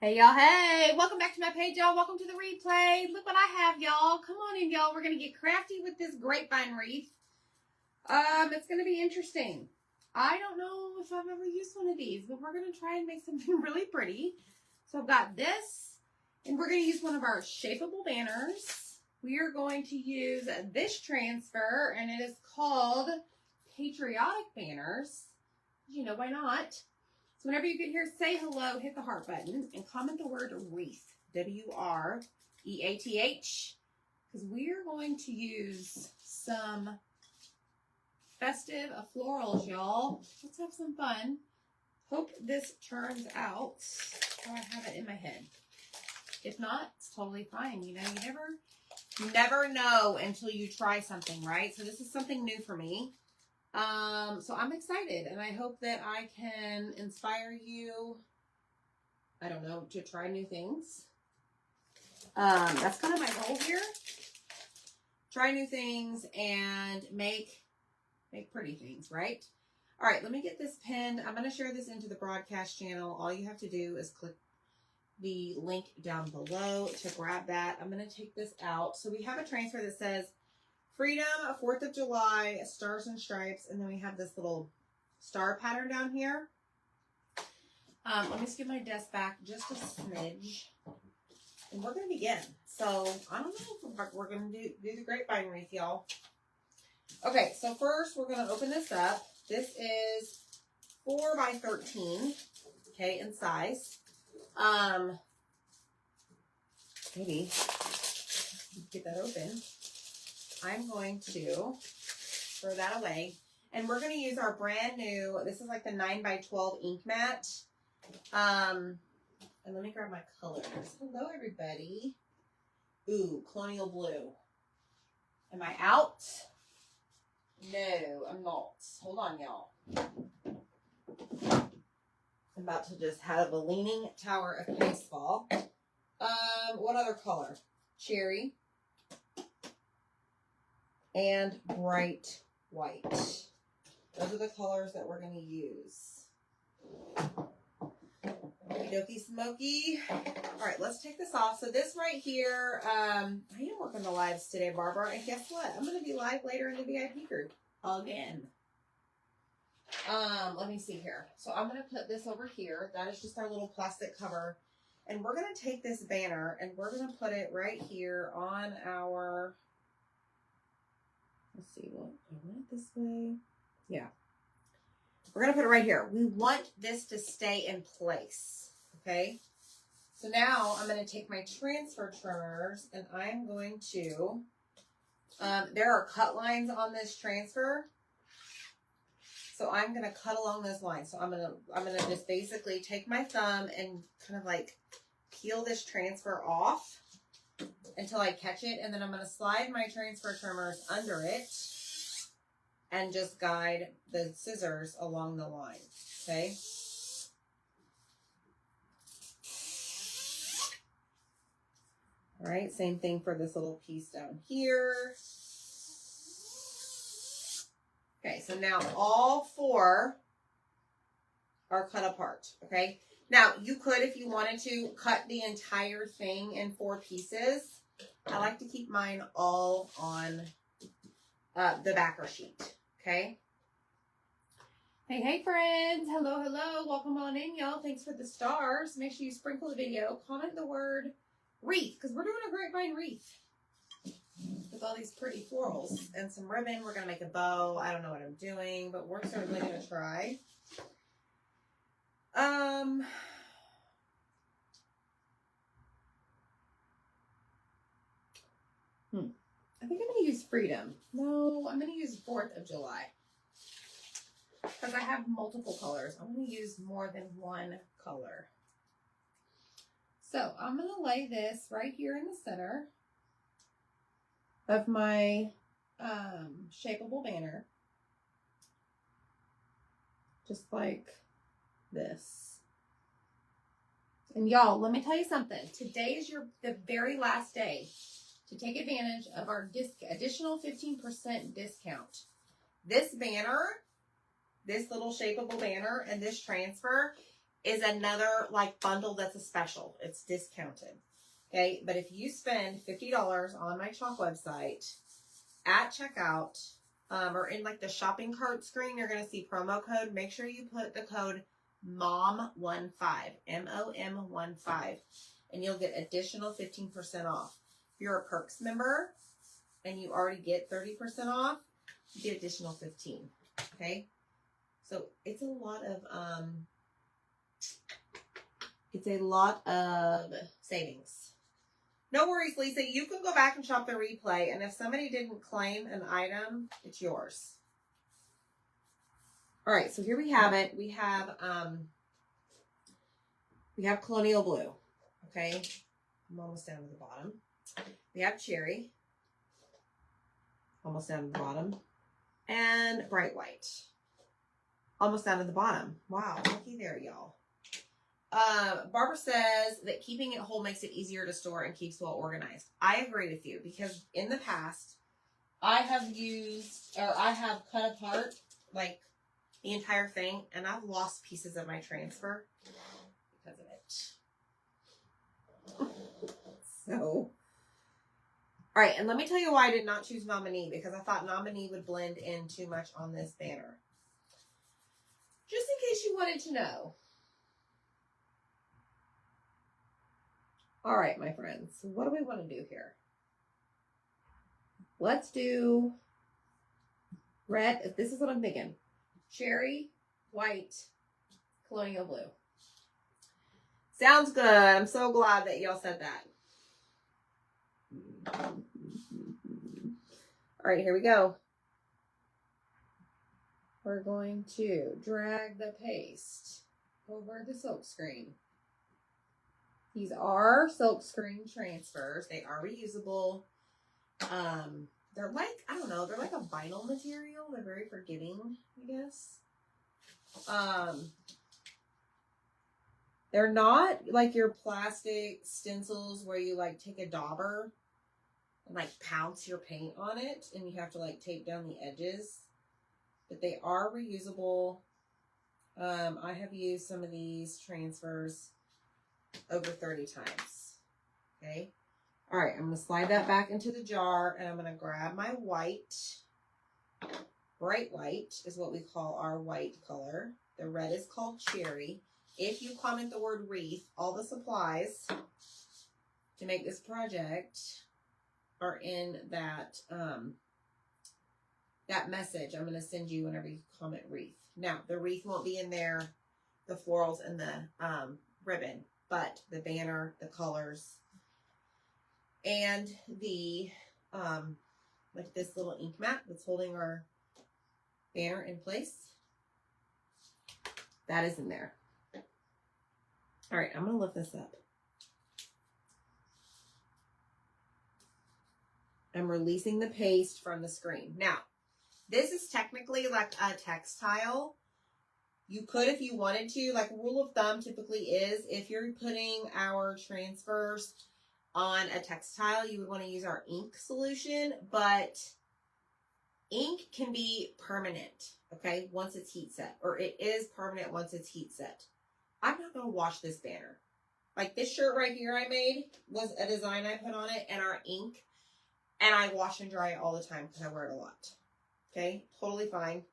Hey y'all, hey, welcome back to my page, y'all. Welcome to the replay. Look what I have, y'all. Come on in, y'all. We're gonna get crafty with this grapevine wreath. It's gonna be interesting. I don't know if I've ever used one of these, but we're gonna try and make something really pretty. So I've got this, and we're gonna use one of our shapeable banners. We are going to use this transfer, and it is called Patriotic Banners. You know, why not? So whenever you get here, say hello, hit the heart button, and comment the word wreath, W-R-E-A-T-H, because we're going to use some festive florals, y'all. Let's have some fun. Hope this turns out how I have it in my head. If not, it's totally fine. You know, you never know until you try something, right? So this is something new for me. So I'm excited, and I hope that I can inspire you, I don't know, to try new things. That's kind of my goal here. Try new things and make pretty things, right? All right, let me get this pinned. I'm going to share this into the broadcast channel. All you have to do is click the link down below to grab that. I'm going to take this out. So we have a transfer that says Freedom, 4th of July, Stars and Stripes, and then we have this little star pattern down here. Let me skip my desk back just a smidge, and we're going to begin. So, I don't know if we're going to do the grapevine wreath, y'all. Okay, so first we're going to open this up. This is 4 by 13, okay, in size. Maybe get that open. I'm going to throw that away. And we're going to use our brand new, this is like the 9 by 12 ink mat. And let me grab my colors. Hello, everybody. Ooh, colonial blue. Am I out? No, I'm not. Hold on, y'all. I'm about to just have a leaning tower of baseball. What other color? Cherry. And bright white. Those are the colors that we're going to use. Okie smoky. All right, let's take this off. So this right here, I am working the lives today, Barbara. And guess what? I'm going to be live later in the VIP group again. Let me see here. So I'm going to put this over here. That is just our little plastic cover. And we're going to take this banner and we're going to put it right here on our... Let's see, well, I want it this way. Yeah. We're going to put it right here. We want this to stay in place, okay? So now I'm going to take my transfer trimmers and I'm going to, there are cut lines on this transfer. So I'm going to cut along those lines. So I'm going to just basically take my thumb and kind of like peel this transfer off until I catch it, and then I'm going to slide my transfer trimmers under it and just guide the scissors along the line, okay? All right, same thing for this little piece down here. Okay, so now all 4 are cut apart, okay? Now, you could, if you wanted to, cut the entire thing in 4 pieces. I like to keep mine all on the backer sheet, okay? Hey, friends. Hello, hello. Welcome on in, y'all. Thanks for the stars. Make sure you sprinkle the video. Comment the word wreath, because we're doing a grapevine wreath with all these pretty florals and some ribbon. We're going to make a bow. I don't know what I'm doing, but we're certainly going to try. I think I'm going to use Freedom. No, I'm going to use 4th of July. Because I have multiple colors. I'm going to use more than one color. So I'm going to lay this right here in the center of my shapeable banner. Just like this. And y'all, let me tell you something. Today is the very last day to take advantage of our additional 15% discount. This banner, this little shapeable banner, and this transfer is another like bundle that's a special. It's discounted. Okay, but if you spend $50 on my chalk website at checkout, or in like the shopping cart screen, you're going to see promo code. Make sure you put the code MOM15, MOM15, and you'll get additional 15% off. If you're a Perks member and you already get 30% off, you get additional 15. Okay, so it's a lot of savings. No worries, Lisa. You can go back and shop the replay, and if somebody didn't claim an item, it's yours. All right, so here we have it. We have Colonial Blue. Okay, I'm almost down to the bottom. We have Cherry. Almost down to the bottom. And Bright White. Almost down to the bottom. Wow, looky there, y'all. Barbara says that keeping it whole makes it easier to store and keeps well organized. I agree with you, because in the past, I have cut apart like the entire thing, and I've lost pieces of my transfer because of it. So, all right, and let me tell you why I did not choose Nominee, because I thought Nominee would blend in too much on this banner. Just in case you wanted to know. All right, my friends, what do we want to do here? Let's do red. This is what I'm thinking. Cherry, white, colonial blue. Sounds good. I'm so glad that y'all said that. All right, here we go. We're going to drag the paste over the silk screen. These are silk screen transfers. They are reusable. They're like, I don't know, they're like a vinyl material. They're very forgiving, I guess. They're not like your plastic stencils where you like take a dauber and like pounce your paint on it and you have to like tape down the edges. But they are reusable. I have used some of these transfers over 30 times. Okay. All right. I'm going to slide that back into the jar, and I'm going to grab my white. Bright white is what we call our white color. The red is called Cherry. If you comment the word wreath, all the supplies to make this project are in that, that message I'm going to send you whenever you comment wreath. Now, the wreath won't be in there, the florals and the ribbon, but the banner, the colors, and the, like this little ink mat that's holding our banner in place, that is in there. All right, I'm going to lift this up. I'm releasing the paste from the screen. Now, this is technically like a textile. You could, if you wanted to, like rule of thumb typically is if you're putting our transfers on a textile, you would want to use our ink solution, but ink can be permanent, okay, once it's heat set, or it is permanent once it's heat set. I'm not going to wash this banner. Like this shirt right here I made was a design I put on it, and our ink, and I wash and dry it all the time because I wear it a lot. Okay, totally fine.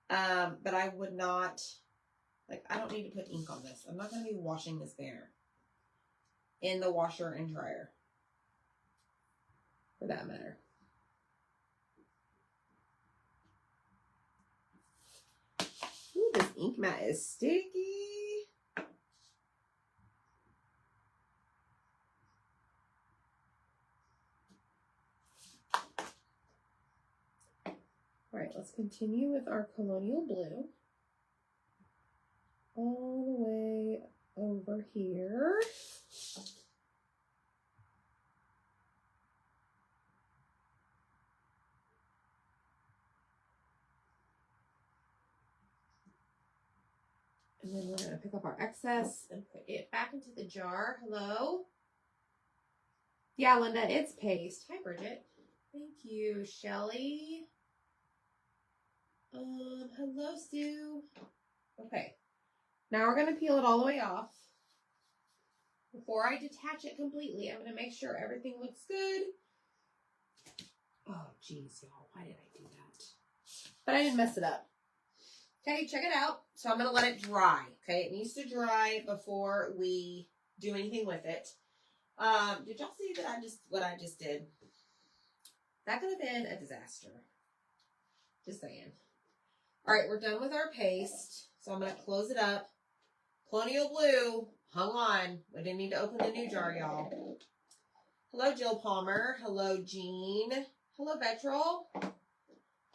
But I would not, like, I don't need to put ink on this. I'm not going to be washing this banner in the washer and dryer, for that matter. Ooh, this ink mat is sticky. All right, let's continue with our colonial blue. All the way over here. And then we're going to pick up our excess and put it back into the jar. Hello? Yeah, Linda, it's paste. Hi, Bridget. Thank you, Shelly. Hello, Sue. Okay. Now we're going to peel it all the way off. Before I detach it completely, I'm going to make sure everything looks good. Oh, geez, y'all. Why did I do that? But I didn't mess it up. Okay, check it out. So I'm going to let it dry. Okay, it needs to dry before we do anything with it. Did y'all see that what I just did? That could have been a disaster. Just saying. All right, we're done with our paste. So I'm going to close it up. Colonial Blue hung on. We didn't need to open the new jar, y'all. Hello, Jill Palmer. Hello, Jean. Hello, Betrol.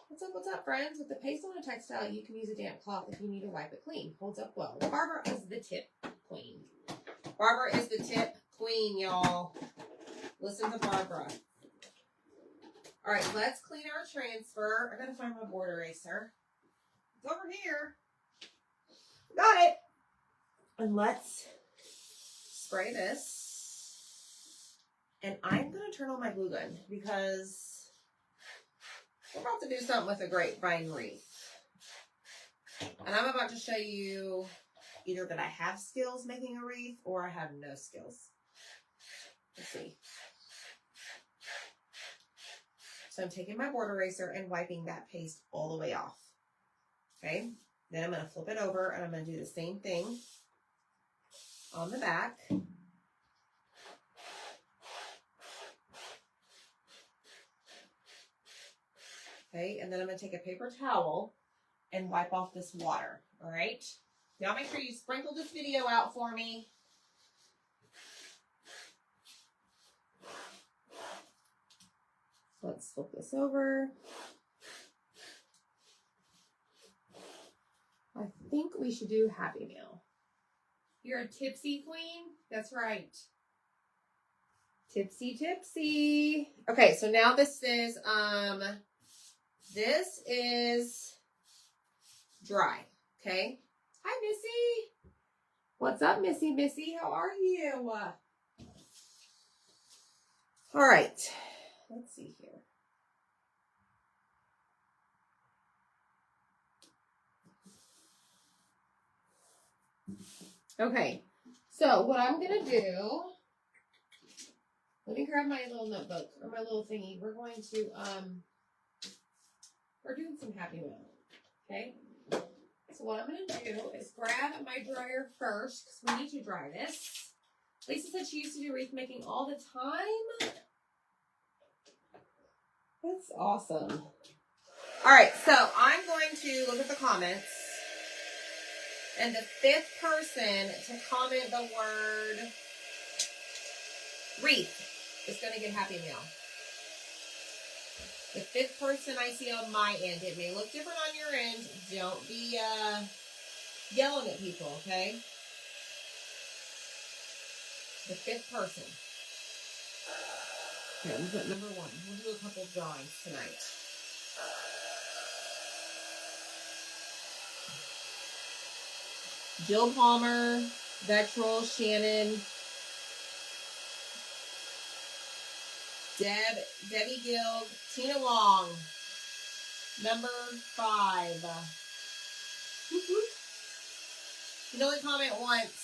What's up, friends? With the paste on a textile, you can use a damp cloth if you need to wipe it clean. Holds up well. Barbara is the tip queen. Barbara is the tip queen, y'all. Listen to Barbara. All right, let's clean our transfer. I gotta find my board eraser. It's over here. Got it. And let's spray this. And I'm gonna turn on my glue gun because we're about to do something with a grapevine wreath. And I'm about to show you either that I have skills making a wreath or I have no skills. Let's see. So I'm taking my board eraser and wiping that paste all the way off. Okay. Then I'm going to flip it over and I'm going to do the same thing on the back. Okay. And then I'm going to take a paper towel and wipe off this water. All right. Now make sure you sprinkle this video out for me. Let's flip this over. I think we should do Happy Meal. You're a tipsy queen? That's right. Tipsy, tipsy. Okay, so now this is dry. Okay. Hi, Missy. What's up, Missy? How are you? All right. Let's see here. Okay, so what I'm going to do, let me grab my little notebook or my little thingy. We're going to, we're doing some Happy Meal, okay? So what I'm going to do is grab my dryer first because we need to dry this. Lisa said she used to do wreath making all the time. That's awesome. All right, so I'm going to look at the comments. And the 5th person to comment the word wreath is going to get Happy Meal. The 5th person I see on my end. It may look different on your end. Don't be yelling at people, okay? The 5th person. Okay, I'm put number 1. We'll do a couple drawings tonight. Jill Palmer, Vetrol, Shannon, Debbie Guild, Tina Long, number 5. You can only comment once.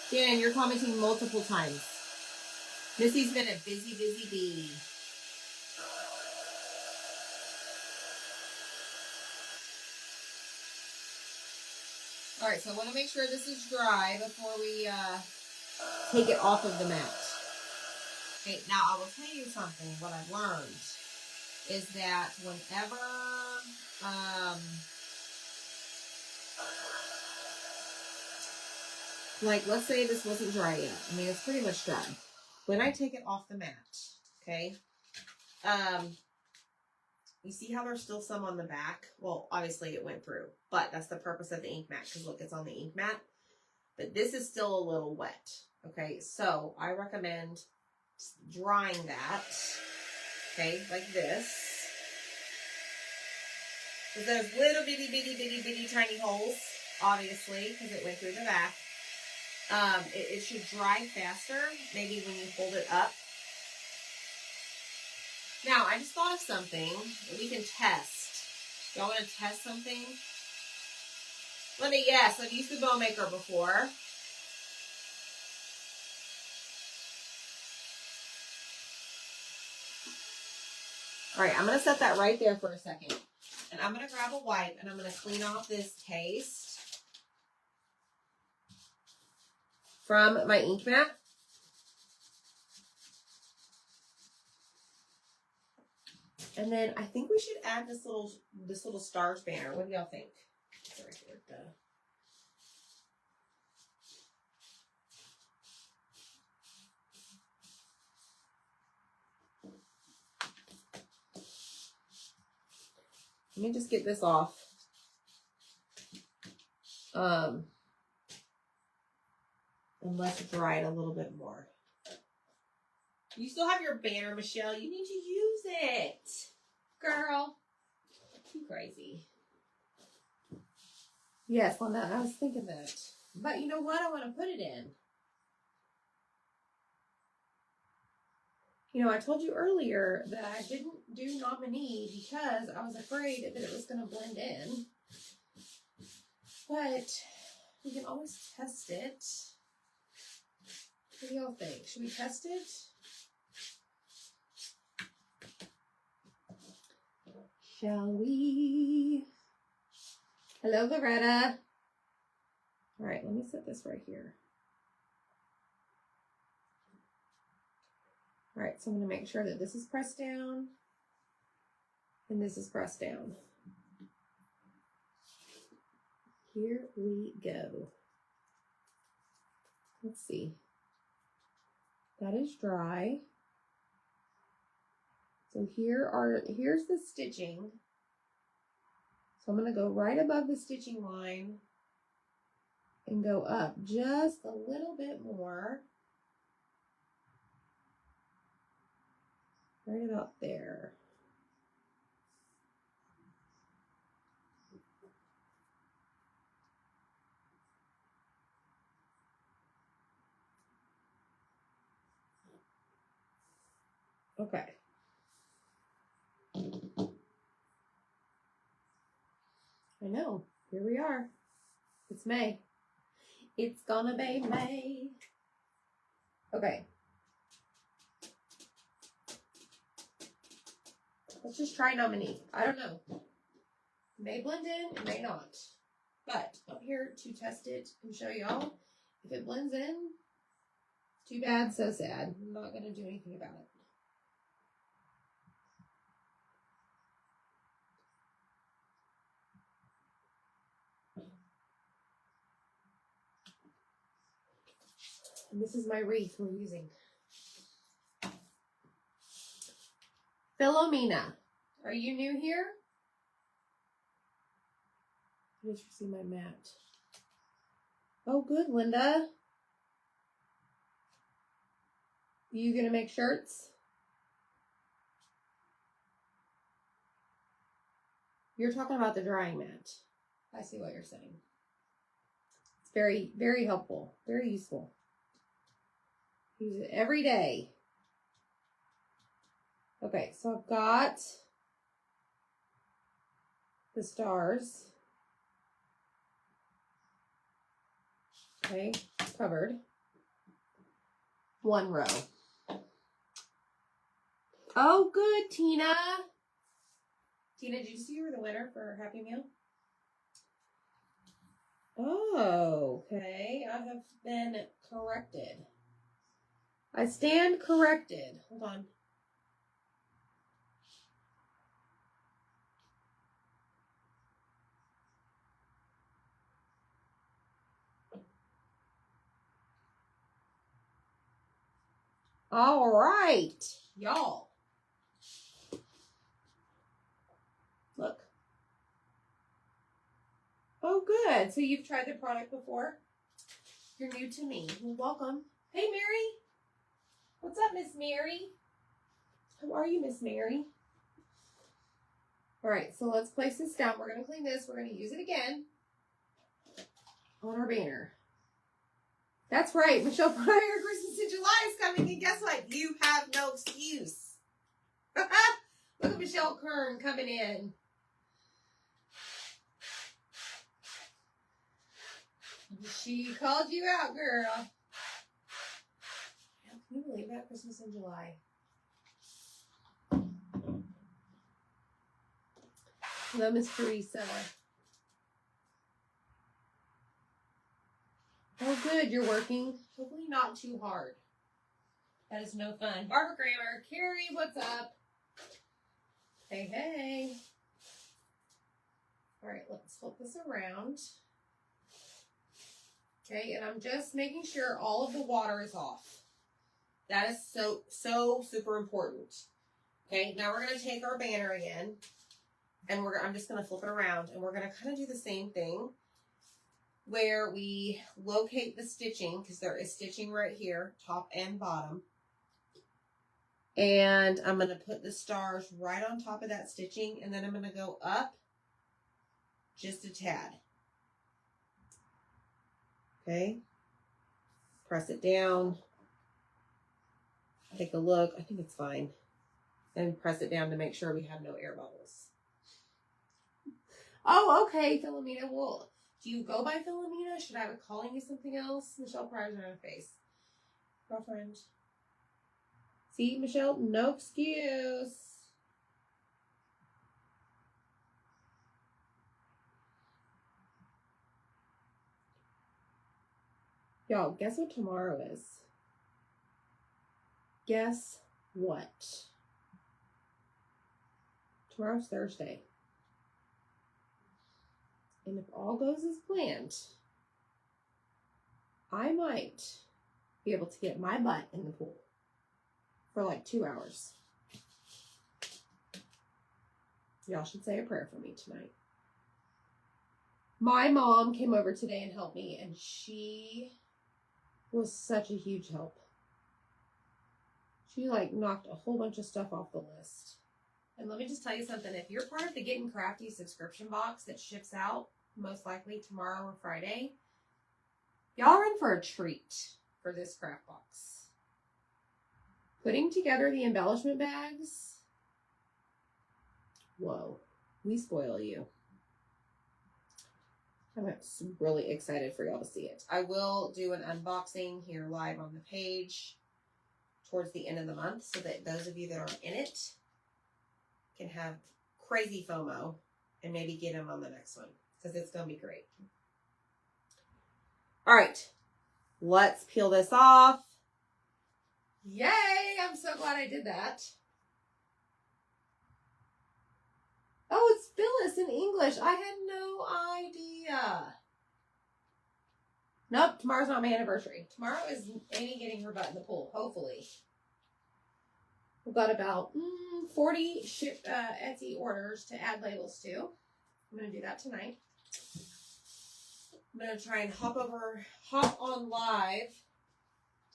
Shannon, you're commenting multiple times. Missy's been a busy bee. All right, so I want to make sure this is dry before we take it off of the mat. Okay, now I will tell you something. What I've learned is that whenever, like, let's say this wasn't dry yet. I mean, it's pretty much dry. When I take it off the mat, okay, you see how there's still some on the back? Well, obviously it went through, but that's the purpose of the ink mat, because look, it's on the ink mat. But this is still a little wet, okay? So I recommend drying that, okay, like this. So there's little bitty tiny holes, obviously, because it went through the back. It should dry faster, maybe when you fold it up. Now, I just thought of something that we can test. Y'all want to test something? Linda, yes, I've used the bow maker before. All right, I'm going to set that right there for a second. And I'm going to grab a wipe and I'm going to clean off this paste from my ink mat. And then I think we should add this little stars banner. What do y'all think? It's right here. Duh. Let me just get this off. And let's dry it a little bit more. You still have your banner, Michelle. You need to use it. Girl. Too crazy. Yes, Linda, I was thinking that. But you know what? I want to put it in. You know, I told you earlier that I didn't do nominee because I was afraid that it was going to blend in. But we can always test it. What do y'all think? Should we test it? Shall we? Hello, Loretta. All right, let me set this right here. All right, so I'm going to make sure that this is pressed down and this is pressed down. Here we go. Let's see. That is dry. So here's the stitching. So I'm going to go right above the stitching line and go up just a little bit more. Right about there. Okay. I know. Here we are. It's May. It's gonna be May. Okay. Let's just try nominee. I don't know. It may blend in, it may not. But I'm here to test it and show y'all. If it blends in, too bad, so sad. I'm not gonna do anything about it. And this is my wreath we're using. Philomena, are you new here? Let me see my mat. Oh, good, Linda. You gonna make shirts? You're talking about the drying mat. I see what you're saying. It's very, very helpful. Very useful. Use it every day. Okay, so I've got the stars. Okay, covered. One row. Oh, good, Tina. Tina, did you see you were the winner for Happy Meal? Oh, okay. I have been corrected. I stand corrected. Hold on. All right, y'all. Look. Oh, good. So you've tried the product before? You're new to me. Well, welcome. Hey, Mary. What's up, Miss Mary? How are you, Miss Mary? All right, so let's place this down. We're going to clean this. We're going to use it again on our banner. That's right. Michelle Pryor, Christmas in July is coming, and guess what? You have no excuse. Look at Michelle Kern coming in. She called you out, girl. Can you believe that? Christmas in July. Hello, Miss Teresa. Oh, good. You're working. Hopefully not too hard. That is no fun. Barbara Grammar. Carrie, what's up? Hey, hey. All right, let's flip this around. Okay, and I'm just making sure all of the water is off. That is so super important. Okay, now we're going to take our banner again, and I'm just going to flip it around, and we're going to kind of do the same thing where we locate the stitching, because there is stitching right here, top and bottom. And I'm going to put the stars right on top of that stitching, and then I'm going to go up just a tad. Okay, press it down. Take a look. I think it's fine. And press it down to make sure we have no air bubbles. Oh, okay, Philomena. Well, do you go by Philomena? Should I be calling you something else? Michelle Pryor's on her face. Girlfriend. See, Michelle? No excuse. Y'all, guess what tomorrow is? Guess what? Tomorrow's Thursday. And if all goes as planned, I might be able to get my butt in the pool for like 2 hours. Y'all should say a prayer for me tonight. My mom came over today and helped me, and she was such a huge help. She like knocked a whole bunch of stuff off the list. And let me just tell you something. If you're part of the Getting Crafty subscription box that ships out most likely tomorrow or Friday, y'all are in for a treat for this craft box. Putting together the embellishment bags. Whoa, we spoil you. I'm really excited for y'all to see it. I will do an unboxing here live on the page towards the end of the month so that those of you that are in it can have crazy FOMO and maybe get them on the next one because it's going to be great. All right, let's peel this off. Yay! I'm so glad I did that. Oh, it's Phyllis in English. I had no idea. Nope, tomorrow's not my anniversary. Tomorrow is Amy getting her butt in the pool, hopefully. We've got about 40 Etsy orders to add labels to. I'm going to do that tonight. I'm going to try and hop on live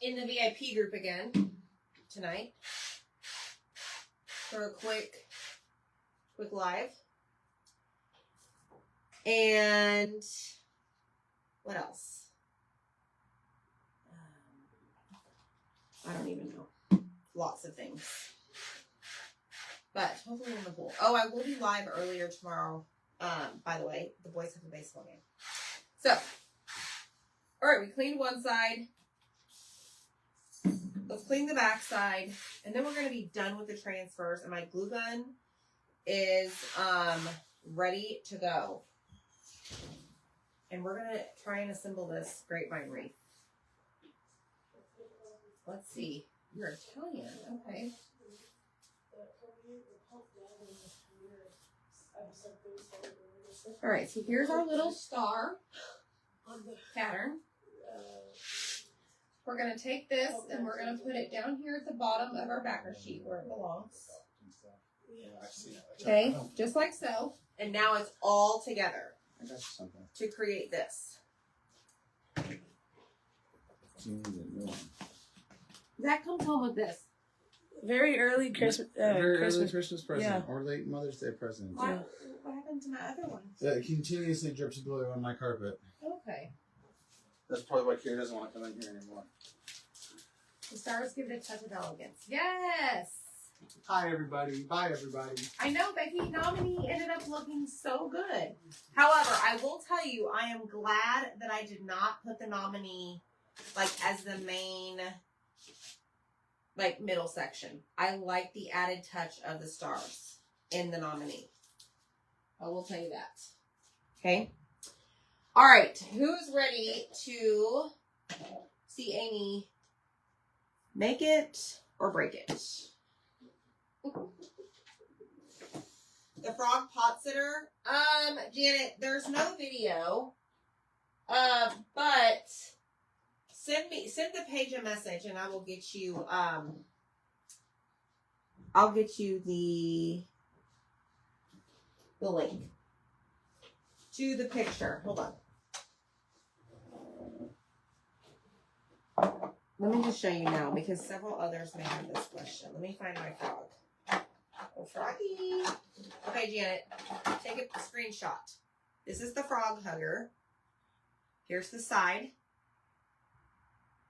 in the VIP group again tonight for a quick live. And what else? I don't even know. Lots of things. But hopefully in the pool. Oh, I will be live earlier tomorrow. By the way, the boys have a baseball game. So, all right, we cleaned one side. Let's clean the back side. And then we're going to be done with the transfers. And my glue gun is ready to go. And we're going to try and assemble this grapevine wreath. Let's see. You're Italian. Okay. All right, so here's our little star pattern. We're going to take this and we're going to put it down here at the bottom of our backer sheet where it belongs. Okay, just like so. And now it's all together to create this. Zach comes home with this. Very early Christmas. Christmas present or late Mother's Day present. What happened to my other one? It continuously drips glue on my carpet. Okay. That's probably why Kira doesn't want to come in here anymore. The stars give it a touch of elegance. Yes. Hi, everybody. Bye, everybody. I know Becky nominee ended up looking so good. However, I will tell you, I am glad that I did not put the nominee like as the main like middle section. I like the added touch of the stars in the nominee. I will tell you that. Okay. All right. Who's ready to see Amy make it or break it? The frog pot sitter. Janet, there's no video. But send the page a message and I will get you I'll get you the link to the picture. Hold on. Let me just show you now because several others may have this question. Let me find my frog. Oh, froggy. Okay, Janet, take a screenshot. This is the frog hugger. Here's the side.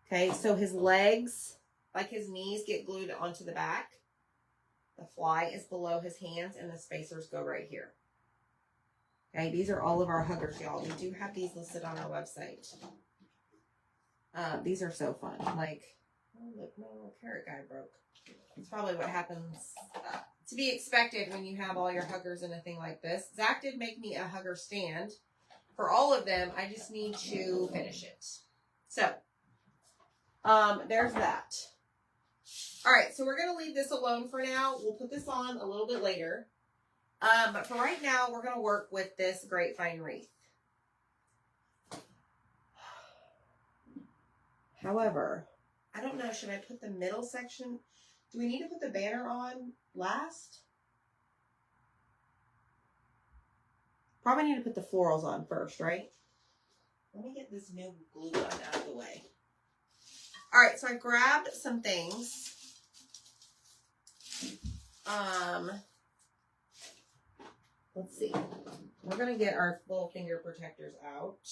Okay, so his legs, like his knees, get glued onto the back. The fly is below his hands, and the spacers go right here. Okay, these are all of our huggers, y'all. We do have these listed on our website. These are so fun. Like, oh, look, my little carrot guy broke. It's probably what happens to be expected when you have all your huggers in a thing like this. Zach did make me a hugger stand. For all of them, I just need to finish it. So, there's that. All right, so we're going to leave this alone for now. We'll put this on a little bit later. But for right now, we're going to work with this grapevine wreath. However, I don't know, should I put the middle section? Do we need to put the banner on last? Probably need to put the florals on first, right? Let me get this new glue gun out of the way. All right, so I grabbed some things. Let's see. We're going to get our little finger protectors out.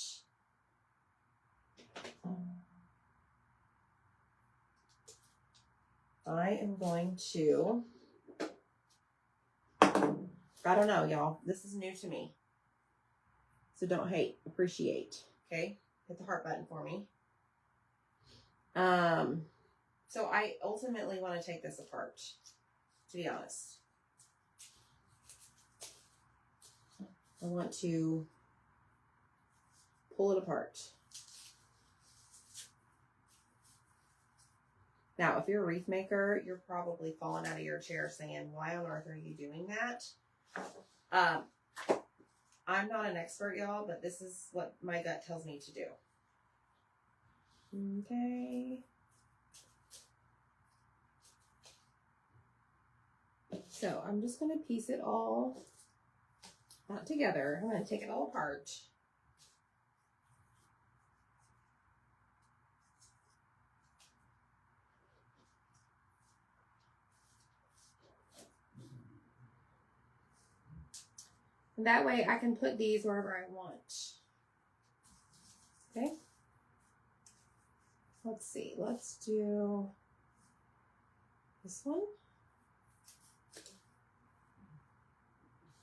I am going to, I don't know, y'all. This is new to me. So don't hate, appreciate. Okay? Hit the heart button for me. So I ultimately want to take this apart, to be honest. I want to pull it apart. Now, if you're a wreath maker, you're probably falling out of your chair saying, why on earth are you doing that? I'm not an expert, y'all, but this is what my gut tells me to do. Okay. So I'm just going to piece it all not together. I'm going to take it all apart. And that way I can put these wherever I want. Okay. Let's see. Let's do this one.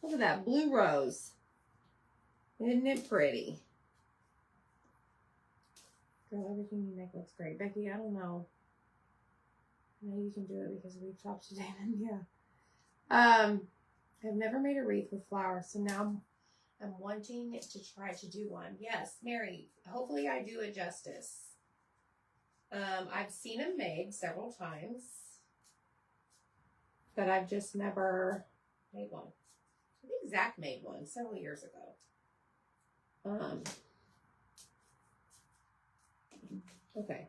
Look at that blue rose. Isn't it pretty? Girl, everything you make looks great. Becky, I don't know. I know you can do it because we've talked to Damon. Yeah. I've never made a wreath with flowers, so now I'm wanting to try to do one. Yes, Mary, hopefully I do it justice. I've seen them made several times, but I've just never made one. I think Zach made one several years ago. Okay.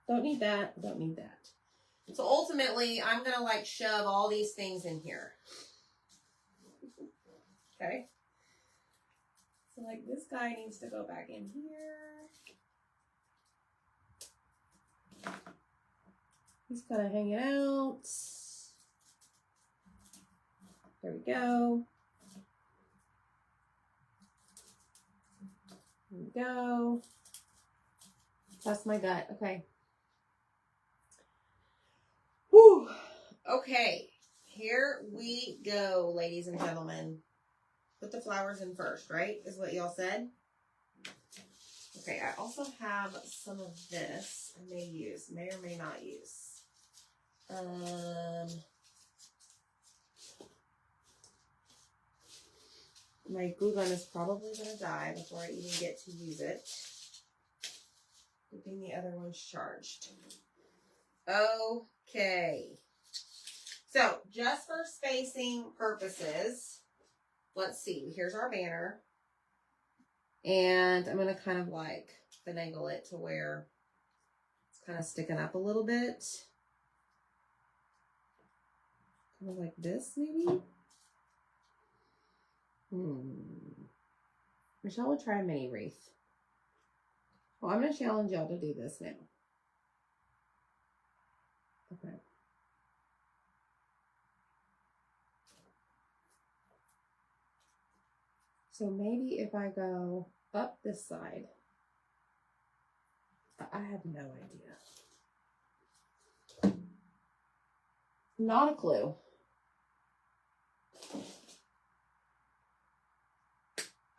Don't need that. Don't need that. So ultimately, I'm going to like shove all these things in here. Okay. So like this guy needs to go back in here. He's kind of hanging out. There we go. There we go. That's my gut. Okay. Whew. Okay, here we go, ladies and gentlemen. Put the flowers in first, right? Is what y'all said? Okay, I also have some of this I may or may not use. My glue gun is probably going to die before I even get to use it. Good thing the other one's charged. Okay. So, just for spacing purposes, let's see. Here's our banner. And I'm going to kind of like finagle it to where it's kind of sticking up a little bit. Kind of like this, maybe? Michelle will try a mini wreath. Well, I'm going to challenge y'all to do this now. Okay. So maybe if I go up this side, I have no idea. Not a clue.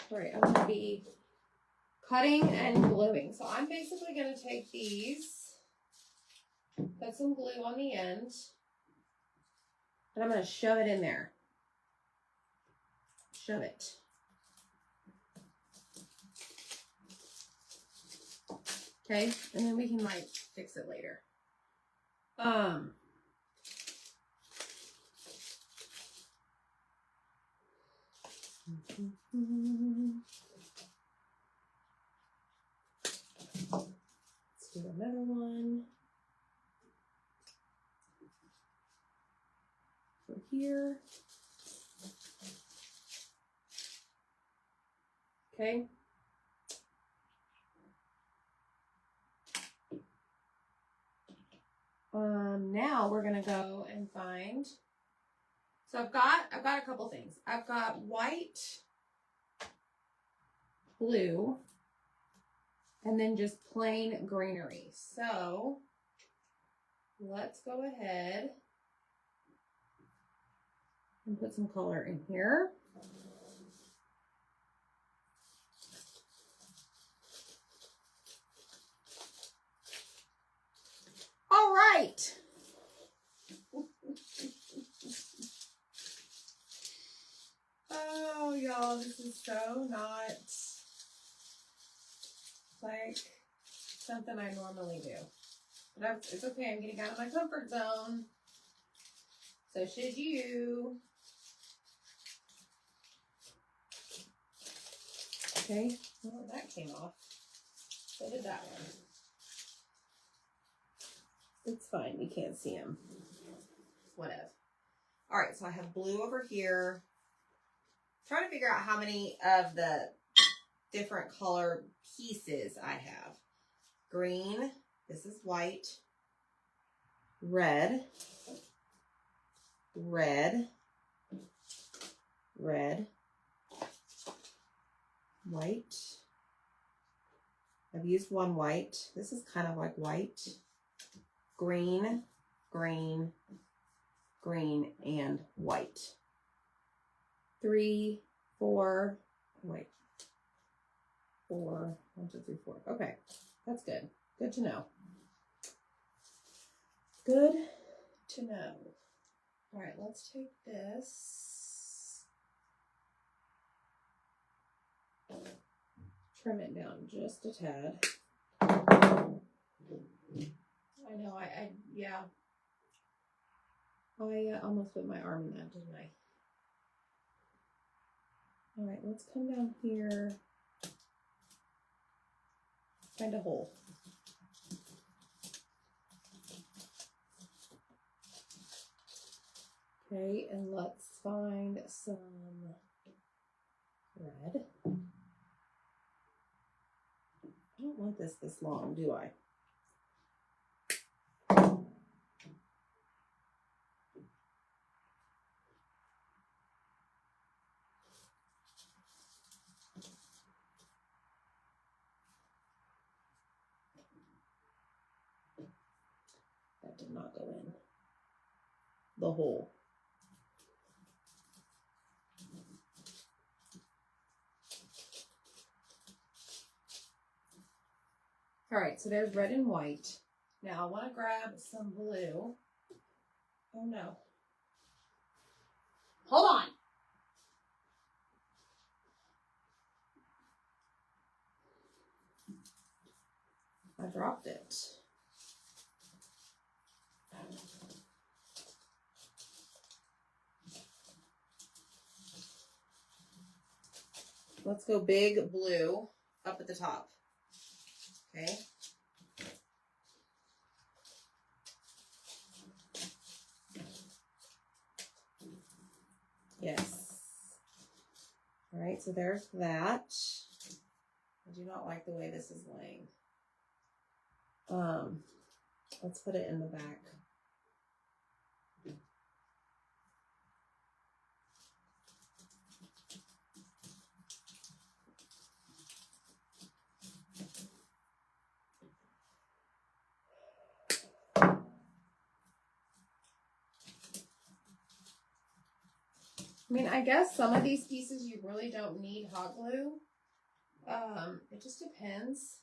All right, I'm going to be cutting and gluing. So I'm basically going to take these, put some glue on the end, and I'm going to shove it in there. Shove it. Okay, and then we can like fix it later. Let's do another one. For here. Okay. Now we're gonna go and find. So I've got a couple things. I've got white, blue, and then just plain greenery. So let's go ahead and put some color in here. All right. Oh, y'all, this is so not like something I normally do. But it's okay. I'm getting out of my comfort zone. So should you. Okay. Well, that came off. So did that one. It's fine. We can't see him. Whatever. All right. So I have blue over here. Trying to figure out how many of the different color pieces I have. Green. This is white. Red. Red. Red. White. I've used one white. This is kind of like white. Green, green, green, and white. 3, 4, wait. 4, 1, 2, 3, 4. Okay, that's good. Good to know. Good to know. All right, let's take this. Trim it down just a tad. I know, yeah. I almost put my arm in that, didn't I? All right, let's come down here. Find a hole. Okay, and let's find some red. I don't want this long, do I? That did not go in. the hole. All right, so there's red and white. Now I want to grab some blue. Oh no. Hold on. I dropped it. Let's go big blue up at the top. Okay. Yes. All right, so there's that. I do not like the way this is laying. Let's put it in the back. I mean, I guess some of these pieces you really don't need hot glue. It just depends.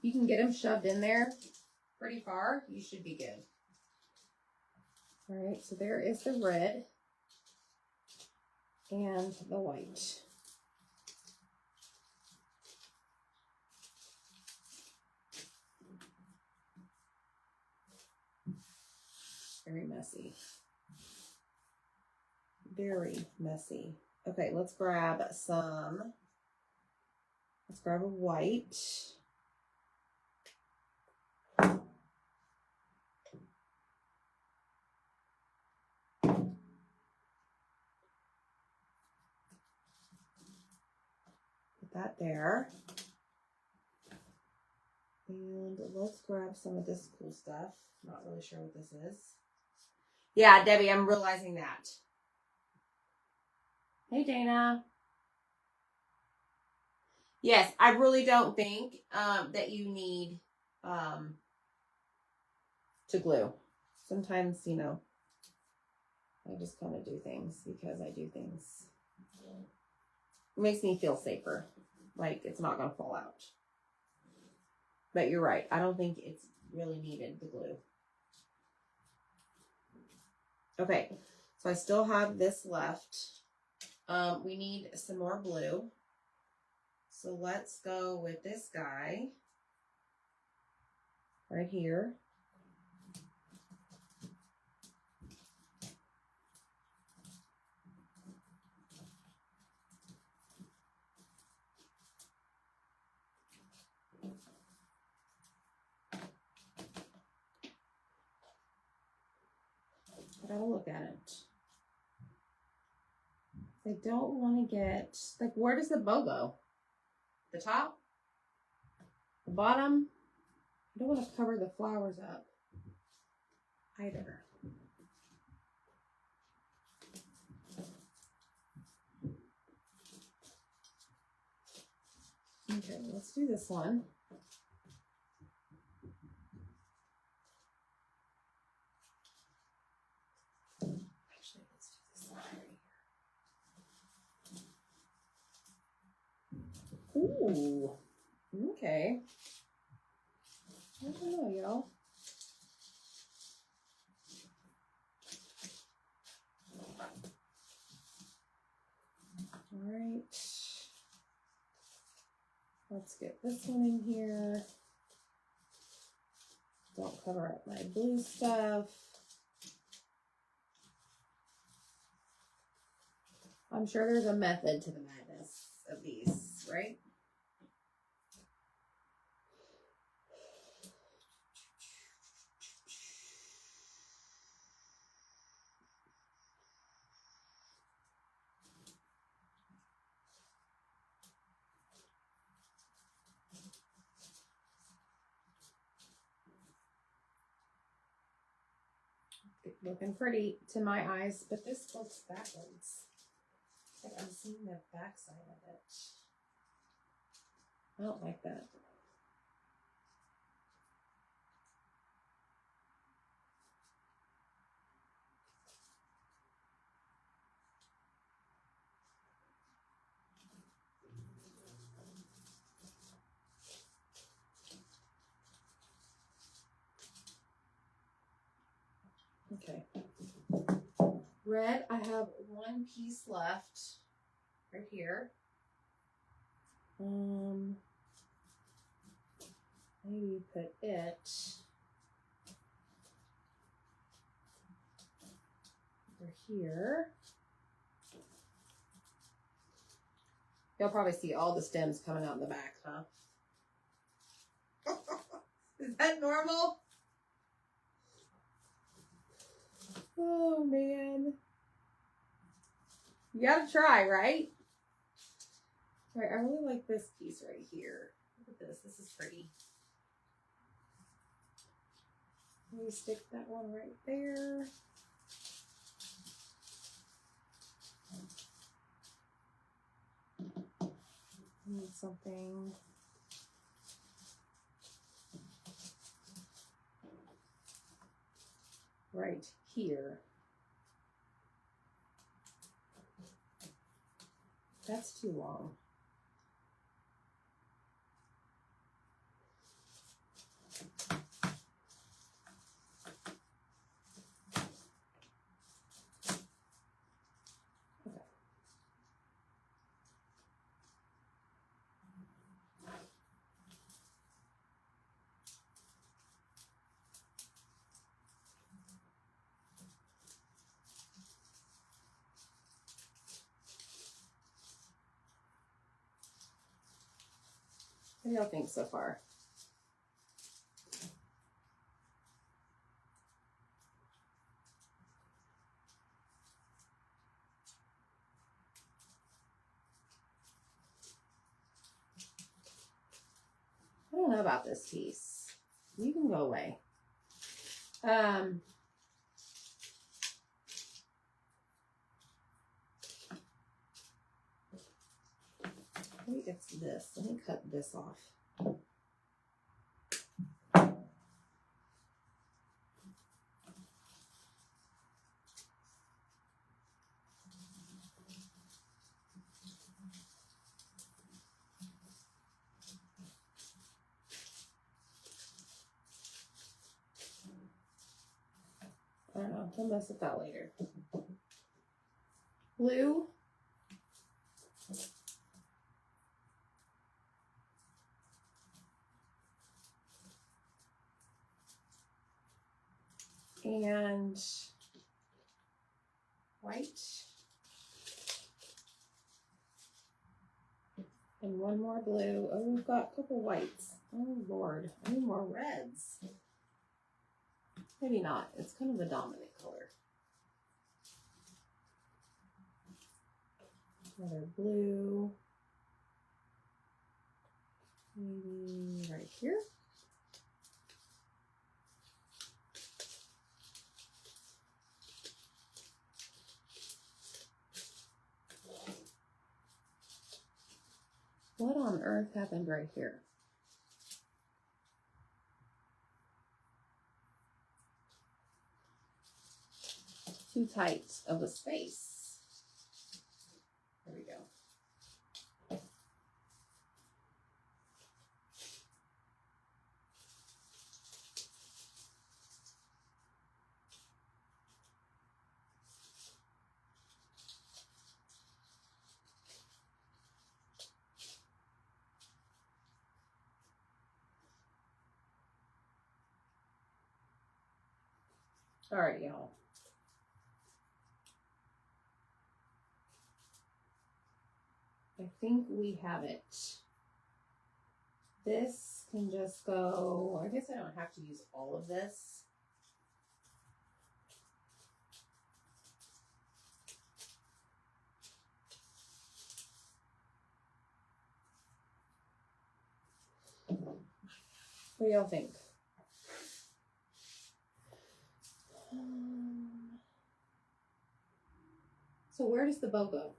You can get them shoved in there pretty far. You should be good. All right, so there is the red and the white. Very messy. Very messy. Okay, let's grab some. Let's grab a white. Put that there. And let's grab some of this cool stuff. Not really sure what this is. Yeah, Debbie, I'm realizing that. Hey, Dana. Yes, I really don't think that you need to glue. Sometimes, you know, I just kind of do things because I do things. It makes me feel safer. Like it's not going to fall out. But you're right. I don't think it's really needed, the glue. Okay, so I still have this left. We need some more blue. So let's go with this guy right here. I gotta look at it. I don't want to get, like, where does the bow go? The top? The bottom? I don't want to cover the flowers up either. Okay, let's do this one. Actually, let's do this one right here. Ooh, okay. I don't know, y'all. All right. Let's get this one in here. Don't cover up my blue stuff. I'm sure there's a method to the madness of these, right? Looking pretty to my eyes, but this looks backwards. Like I'm seeing the backside of it. I don't like that. Red, I have one piece left right here. Maybe put it over here. You'll probably see all the stems coming out in the back, huh? Is that normal? Oh, man. You gotta try, right? All right, I really like this piece right here. Look at this. This is pretty. Maybe stick that one right there. Need something. Right here. That's too long. Okay. What do y'all think so far? I don't know about this piece. You can go away. Maybe it's this. Let me cut this off. I don't know. We'll mess with that later. Blue. And white. And one more blue. Oh, we've got a couple whites. Oh, Lord. I need more reds. Maybe not. It's kind of the dominant color. Another blue. Maybe right here. What on earth happened right here? Too tight of a space. There we go. All right, y'all. I think we have it. This can just go, I guess I don't have to use all of this. What do y'all think? So where does the bow go?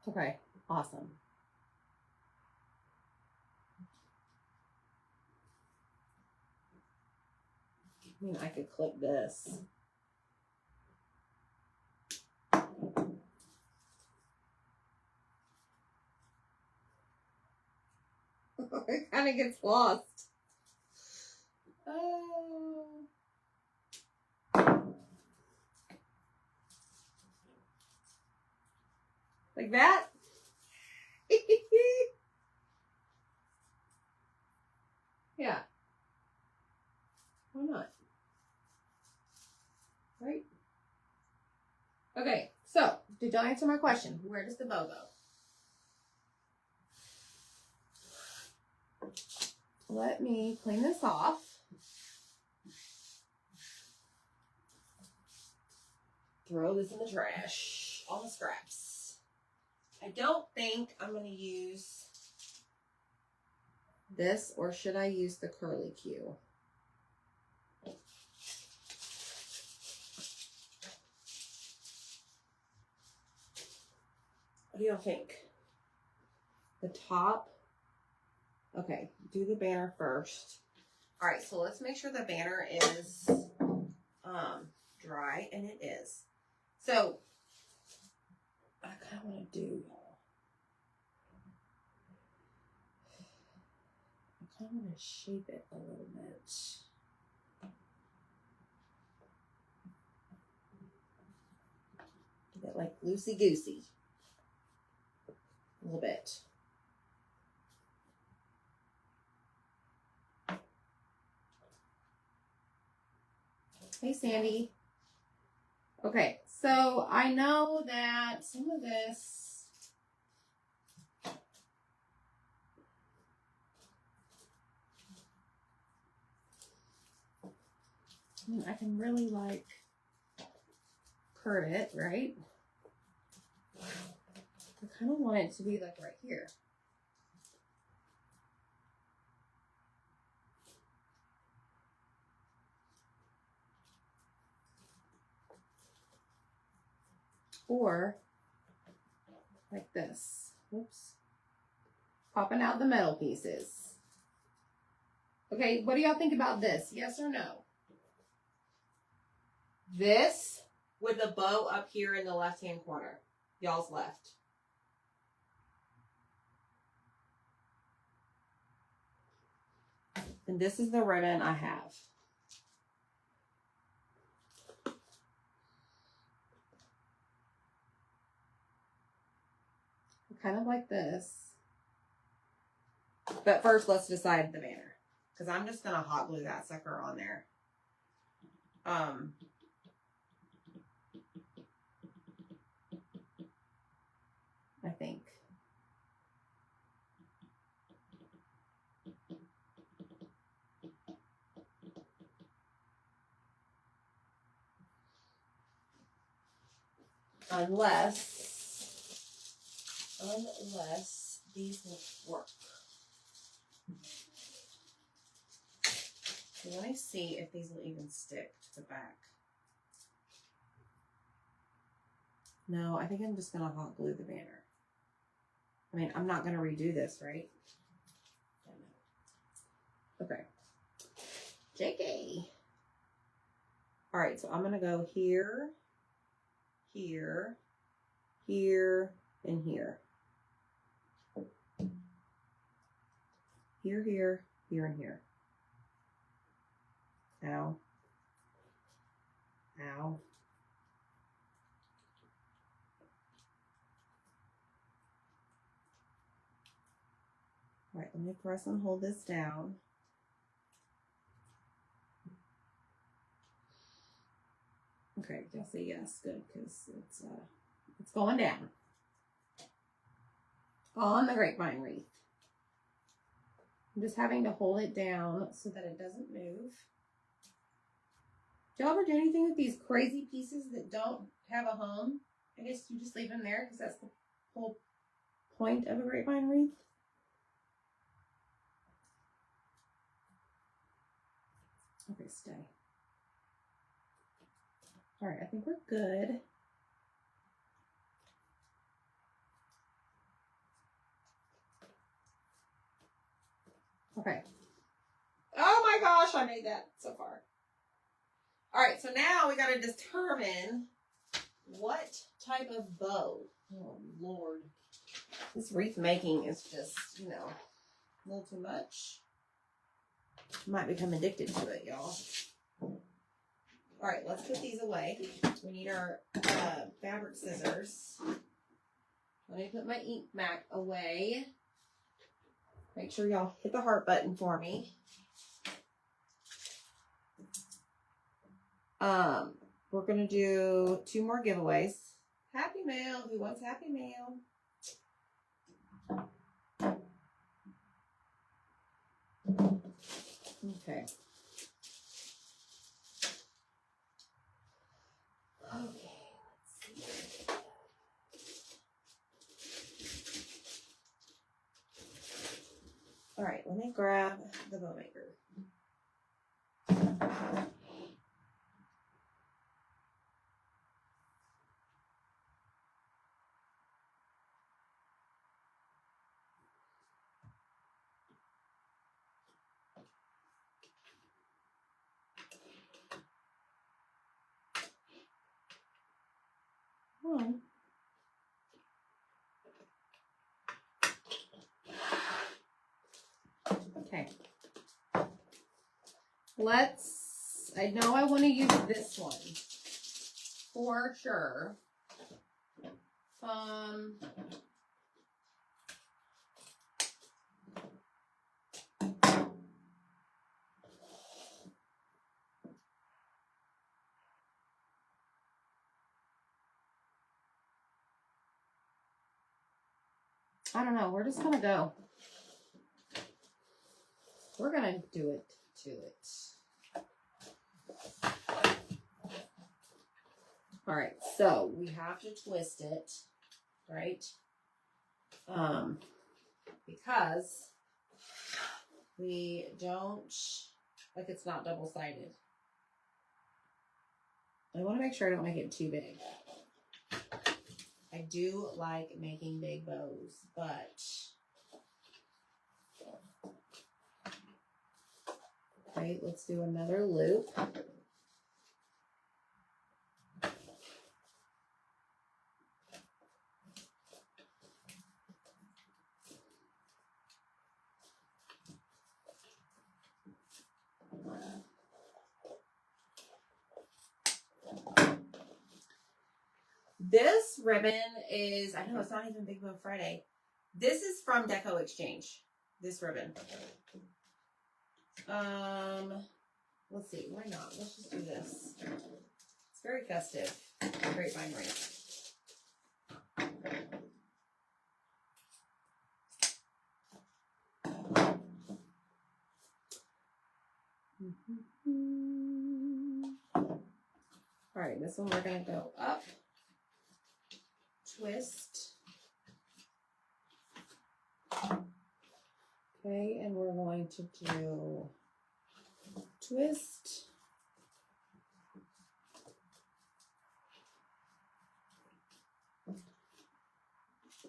Okay, awesome. I mean, I could clip this. It kind of gets lost. Oh. Like that? Yeah. Why not? Right? Okay, so did y'all answer my question? Where does the bow go? Let me clean this off. Throw this in the trash. All the scraps. I don't think I'm going to use this, or should I use the curly Q? What do y'all think? The top? Okay, do the banner first. All right, so let's make sure the banner is dry, and it is. So I kind of want to do. I kind of want to shape it a little bit. Get it like loosey goosey. A little bit. Hey, Sandy. Okay, so I know that some of this I can really like curve it, right? I kind of want it to be like right here. Or like this. Oops. Popping out the metal pieces. Okay, what do y'all think about this? Yes or no? This with a bow up here in the left-hand corner. Y'all's left. And this is the ribbon I have. Kind of like this. But first, let's decide the banner. Because I'm just going to hot glue that sucker on there. I think. Unless these will work. So let me see if these will even stick to the back. No, I think I'm just going to hot glue the banner. I mean, I'm not going to redo this, right? Okay. JK. All right, so I'm going to go here, here, here, and here. Here, here, here, and here. Ow. Ow. All right, let me press and hold this down. Okay, y'all say yes, good, because it's going down. On the grapevine wreath. I'm just having to hold it down so that it doesn't move. Do y'all ever do anything with these crazy pieces that don't have a home? I guess you just leave them there because that's the whole point of a grapevine wreath. Okay, stay. All right, I think we're good. Okay. Oh my gosh, I made that so far. All right, so now we got to determine what type of bow. Oh, Lord. This wreath making is just, you know, a little too much. Might become addicted to it, y'all. All right, let's put these away. We need our fabric scissors. Let me put my ink mat away. Make sure y'all hit the heart button for me. We're going to do 2 more giveaways. Happy Mail. Who wants Happy Mail? Okay. Okay, let's see. All right, let me grab the bow maker. Okay. I know I want to use this one for sure. I don't know. We're just going to go. We're going to do it to it. All right. So we have to twist it, right? Because we don't, like it's not double-sided. I want to make sure I don't make it too big. I do like making big bows, but okay, let's do another loop. This ribbon is, I know it's not even Big Bow Friday. This is from Deco Exchange. This ribbon. Let's see, why not? Let's just do this. It's very festive. Grapevine Wreath. All right, this one we're going to go up, twist. Okay, and we're going to do twist.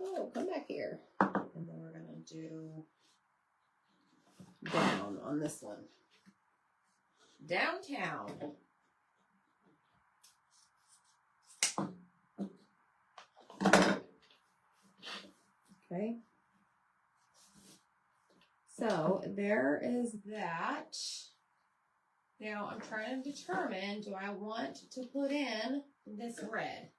Oh, come back here. And then we're going to do down on this one. Downtown. Okay. So there is that. Now I'm trying to determine, do I want to put in this red?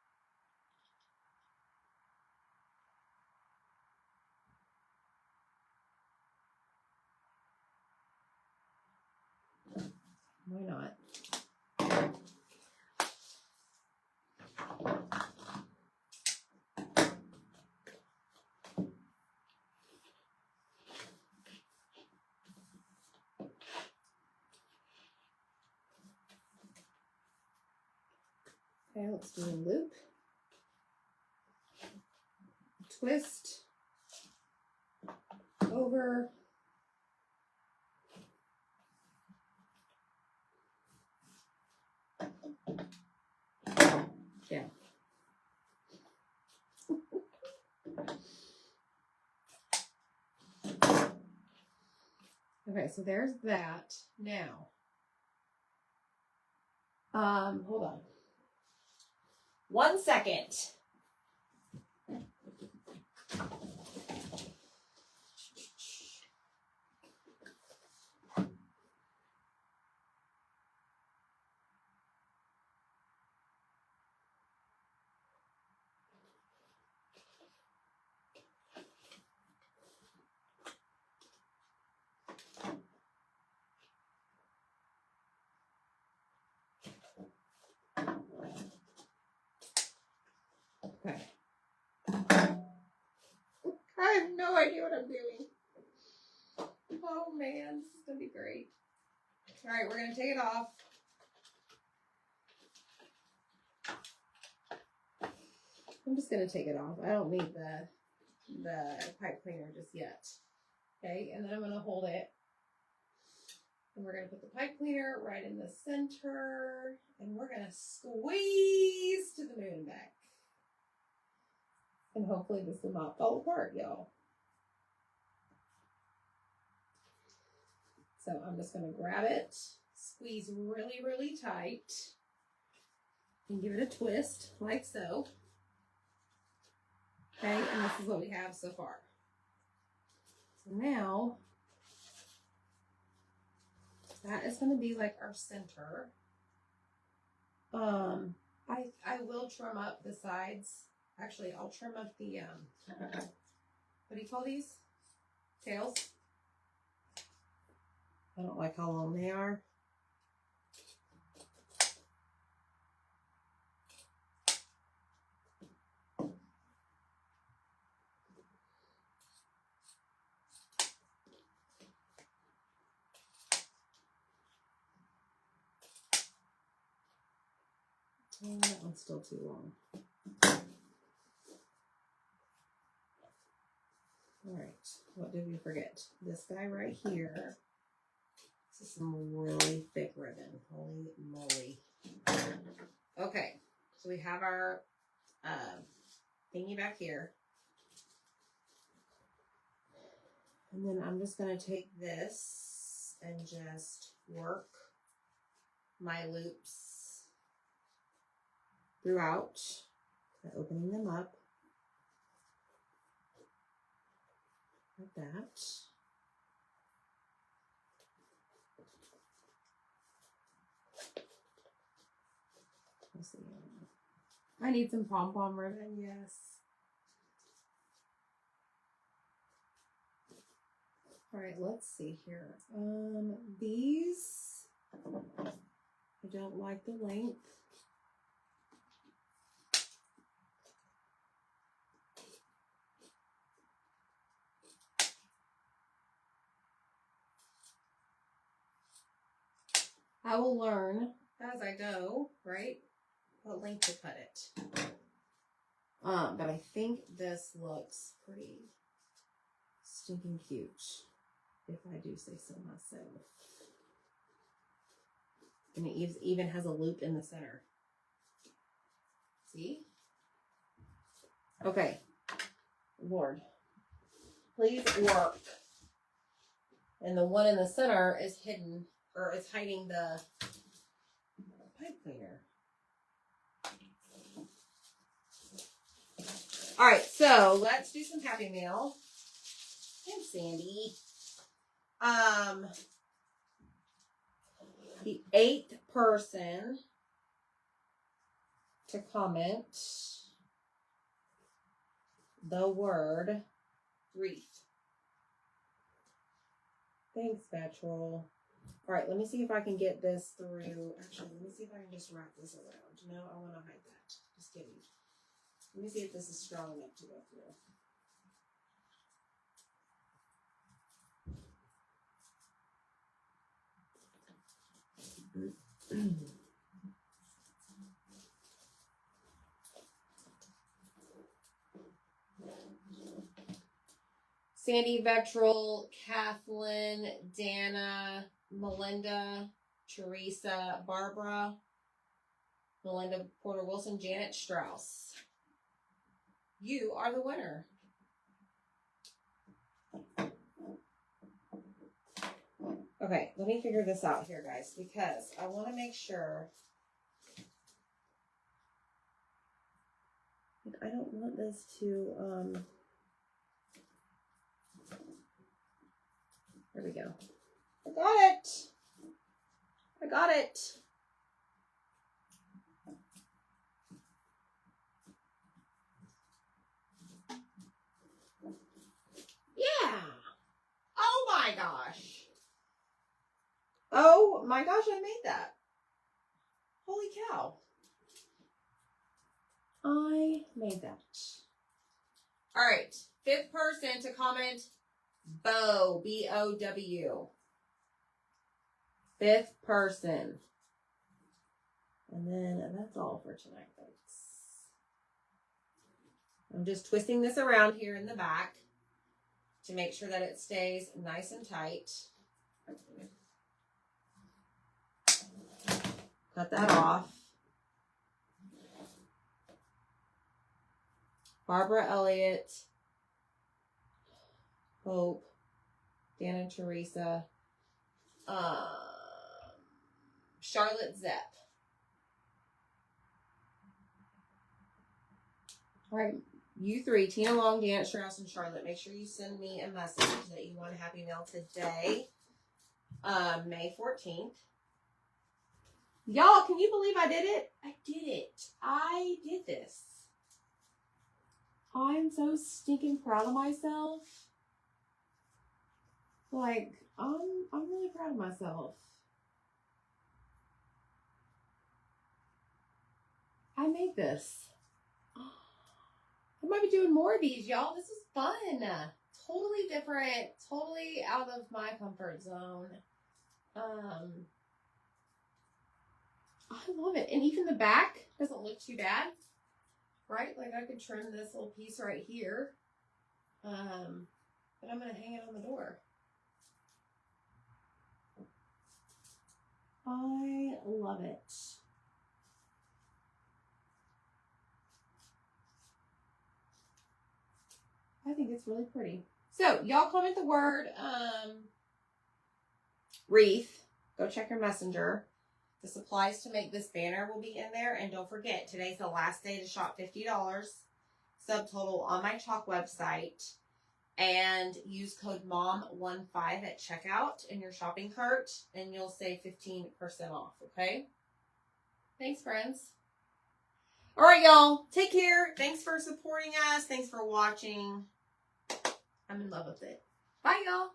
Why not? Okay, let's do a loop. Twist. Over. Yeah. Okay, so there's that. Now, Hold on. 1 second. Okay. I have no idea what I'm doing. Oh man, this is gonna be great. All right, we're gonna take it off. I'm just gonna take it off. I don't need the pipe cleaner just yet. Okay, and then I'm gonna hold it. And we're gonna put the pipe cleaner right in the center, and we're gonna squeeze to the moon and back. And hopefully this will not fall apart, y'all. So I'm just gonna grab it, squeeze really, really tight, and give it a twist, like so. Okay, and this is what we have so far. So now, that is gonna be like our center. I will trim up the sides. Actually, I'll trim up the, what do you call these? Tails? I don't like how long they are. And that one's still too long. All right, what did we forget? This guy right here. This is some really thick ribbon. Holy moly. Okay, so we have our thingy back here. And then I'm just going to take this and just work my loops throughout by opening them up like that. Let's see. I need some pom-pom ribbon, yes. All right, let's see here. These, I don't like the length. I will learn as I go, right? What length to cut it. But I think this looks pretty stinking cute, if I do say so myself. And it even has a loop in the center. See? Okay. Lord. Please work. And the one in the center is hidden, or is hiding the pipe cleaner. All right, so let's do some Happy Mail. Thanks, Sandy. The 8th person to comment the word wreath. Thanks, Patrol. All right, let me see if I can get this through. Actually, let me see if I can just wrap this around. No, I want to hide that. Just kidding. Let me see if this is strong enough to go through. Sandy, Vectrell, Kathleen, Dana, Melinda, Teresa, Barbara, Melinda Porter Wilson, Janet Strauss. You are the winner. Okay, let me figure this out here, guys, because I want to make sure I don't want this to, there we go. I got it. I got it. Yeah. Oh my gosh. Oh my gosh, I made that. Holy cow. I made that. All right. 5th person to comment Bow, B-O-W. 5th person. And then that's all for tonight, folks. I'm just twisting this around here in the back to make sure that it stays nice and tight. Cut that off. Barbara Elliott, Hope, Dan and Teresa, Charlotte Zepp. All right, you three, Tina Long, Dan Strauss, and Charlotte, make sure you send me a message that you want a happy mail today, May 14th. Y'all, can you believe I did it? I did it. I did this. I'm so stinking proud of myself. Like, I'm really proud of myself. I made this. I might be doing more of these, y'all. This is fun. Totally different. Totally out of my comfort zone. I love it. And even the back doesn't look too bad. Right? Like I could trim this little piece right here. But I'm going to hang it on the door. I love it. I think it's really pretty. So, y'all comment the word wreath. Go check your messenger. The supplies to make this banner will be in there. And don't forget, today's the last day to shop $50 subtotal on my chalk website. And use code MOM15 at checkout in your shopping cart. And you'll save 15% off, okay? Thanks, friends. All right, y'all. Take care. Thanks for supporting us. Thanks for watching. I'm in love with it. Bye, y'all.